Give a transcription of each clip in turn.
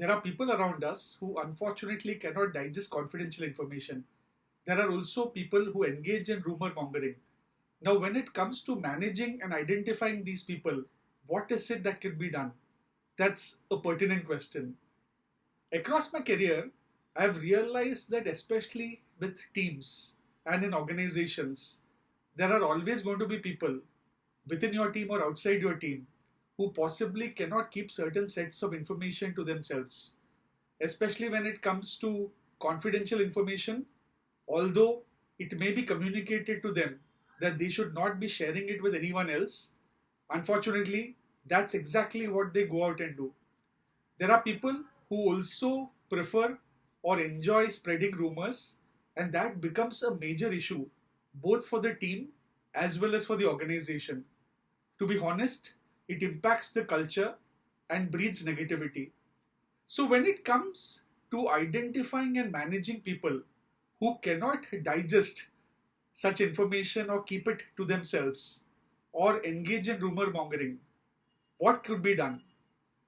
there are people around us who unfortunately cannot digest confidential information. There are also people who engage in rumor mongering. Now, when it comes to managing and identifying these people, what is it that can be done? That's a pertinent question. Across my career, I've realized that especially with teams and in organizations, there are always going to be people within your team or outside your team who possibly cannot keep certain sets of information to themselves, especially when it comes to confidential information, although it may be communicated to them that they should not be sharing it with anyone else. Unfortunately, that's exactly what they go out and do. There are people who also prefer or enjoy spreading rumors, and that becomes a major issue both for the team as well as for the organization. To be honest, it impacts the culture and breeds negativity. So, when it comes to identifying and managing people who cannot digest such information or keep it to themselves or engage in rumor mongering, what could be done?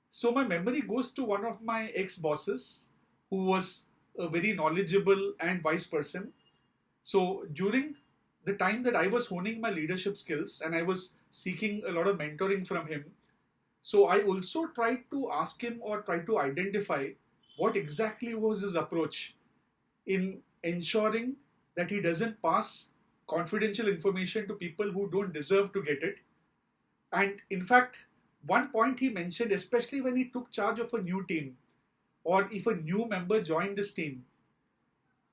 So my memory goes to one of my ex-bosses who was a very knowledgeable and wise person. So during the time that I was honing my leadership skills and I was seeking a lot of mentoring from him, so I also tried to ask him or try to identify what exactly was his approach in ensuring that he doesn't pass confidential information to people who don't deserve to get it. And in fact, one point he mentioned, especially when he took charge of a new team or if a new member joined his team,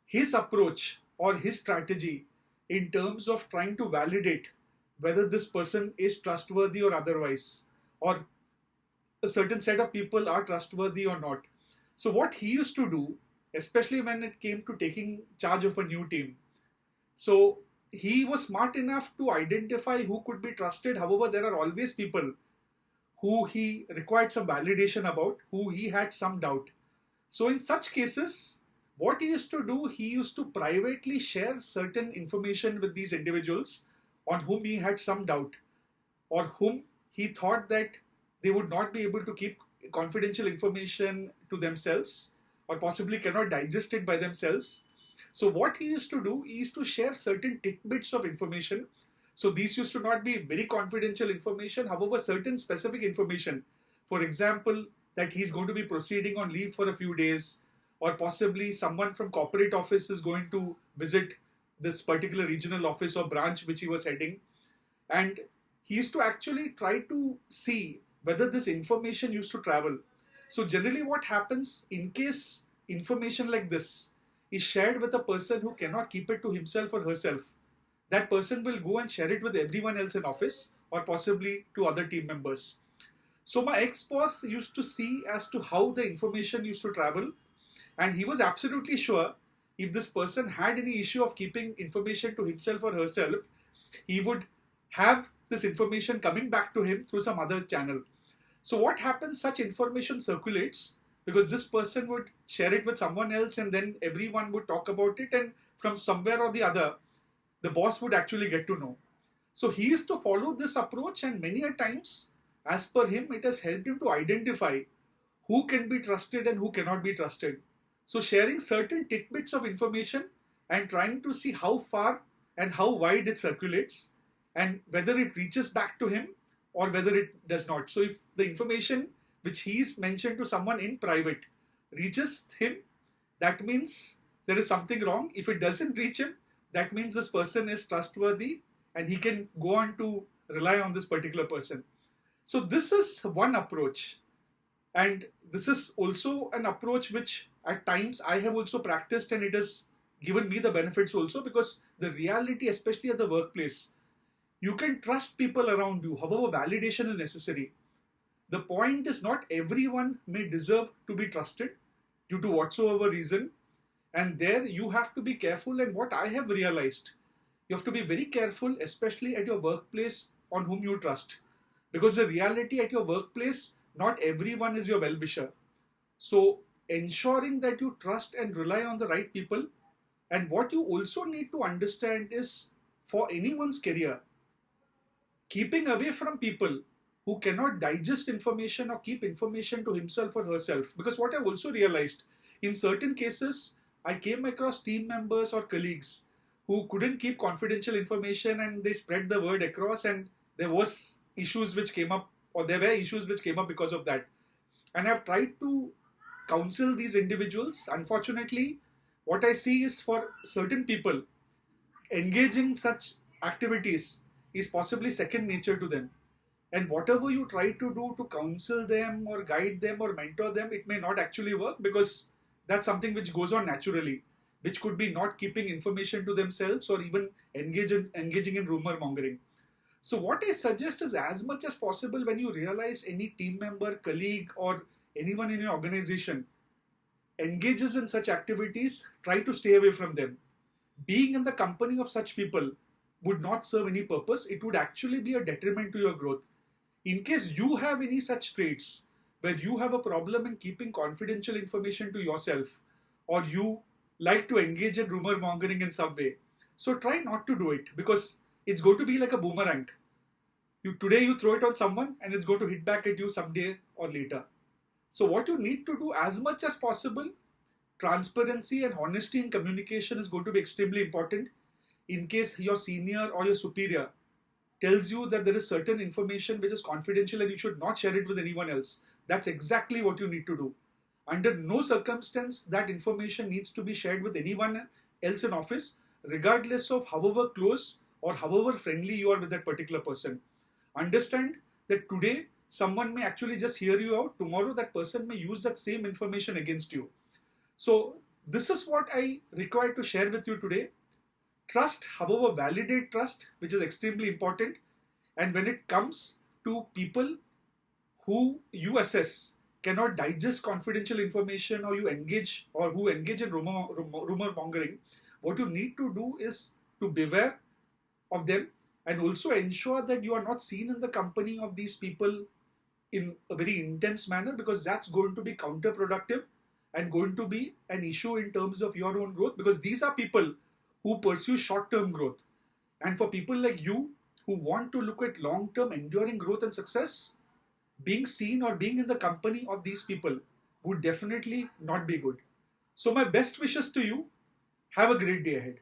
his approach or his strategy in terms of trying to validate whether this person is trustworthy or otherwise, or a certain set of people are trustworthy or not. So, what he used to do, especially when it came to taking charge of a new team, so he was smart enough to identify who could be trusted. However, there are always people who he required some validation about, who he had some doubt. So, in such cases, what he used to do, he used to privately share certain information with these individuals on whom he had some doubt or whom he thought that they would not be able to keep confidential information to themselves or possibly cannot digest it by themselves. So, what he used to do, he used to share certain tidbits of information. So, these used to not be very confidential information, however, certain specific information. For example, that he's going to be proceeding on leave for a few days, or possibly someone from corporate office is going to visit this particular regional office or branch which he was heading. And he used to actually try to see whether this information used to travel. So, generally, what happens in case information like this is shared with a person who cannot keep it to himself or herself, that person will go and share it with everyone else in office or possibly to other team members. So my ex-boss used to see as to how the information used to travel, and he was absolutely sure if this person had any issue of keeping information to himself or herself, he would have this information coming back to him through some other channel. So what happens, such information circulates because this person would share it with someone else and then everyone would talk about it, and from somewhere or the other, the boss would actually get to know. So he used to follow this approach, and many a times, as per him, it has helped him to identify who can be trusted and who cannot be trusted. So sharing certain tidbits of information and trying to see how far and how wide it circulates and whether it reaches back to him or whether it does not. So if the information which he's mentioned to someone in private reaches him, that means there is something wrong. If it doesn't reach him, that means this person is trustworthy and he can go on to rely on this particular person. So this is one approach, and this is also an approach which at times I have also practiced, and it has given me the benefits also, because the reality, especially at the workplace, you can trust people around you. However, validation is necessary. The point is not everyone may deserve to be trusted due to whatsoever reason, and there you have to be careful. And what I have realized, you have to be very careful, especially at your workplace, on whom you trust. Because the reality at your workplace, not everyone is your well-wisher. So ensuring that you trust and rely on the right people. And what you also need to understand is, for anyone's career, keeping away from people who cannot digest information or keep information to himself or herself. Because what I've also realized, in certain cases, I came across team members or colleagues who couldn't keep confidential information and they spread the word across, and there was issues which came up, or there were issues which came up because of that. And I've tried to counsel these individuals. Unfortunately, what I see is for certain people, engaging such activities is possibly second nature to them. And whatever you try to do to counsel them or guide them or mentor them, it may not actually work, because that's something which goes on naturally, which could be not keeping information to themselves or even engaging in rumor mongering. So what I suggest is, as much as possible, when you realize any team member, colleague, or anyone in your organization engages in such activities, try to stay away from them. Being in the company of such people would not serve any purpose. It would actually be a detriment to your growth. In case you have any such traits where you have a problem in keeping confidential information to yourself, or you like to engage in rumor mongering in some way, so try not to do it, because it's going to be like a boomerang. Today you throw it on someone and it's going to hit back at you someday or later. So what you need to do, as much as possible, transparency and honesty in communication is going to be extremely important. In case your senior or your superior tells you that there is certain information which is confidential and you should not share it with anyone else, that's exactly what you need to do. Under no circumstance that information needs to be shared with anyone else in office, regardless of however close or however friendly you are with that particular person. Understand that today someone may actually just hear you out, tomorrow that person may use that same information against you. So this is what I require to share with you today. Trust, however, validate trust, which is extremely important. And when it comes to people who you assess cannot digest confidential information, or who engage in rumor mongering, what you need to do is to beware of them, and also ensure that you are not seen in the company of these people in a very intense manner, because that's going to be counterproductive and going to be an issue in terms of your own growth, because these are people who pursue short-term growth. And for people like you who want to look at long-term enduring growth and success, being seen or being in the company of these people would definitely not be good. So my best wishes to you. Have a great day ahead.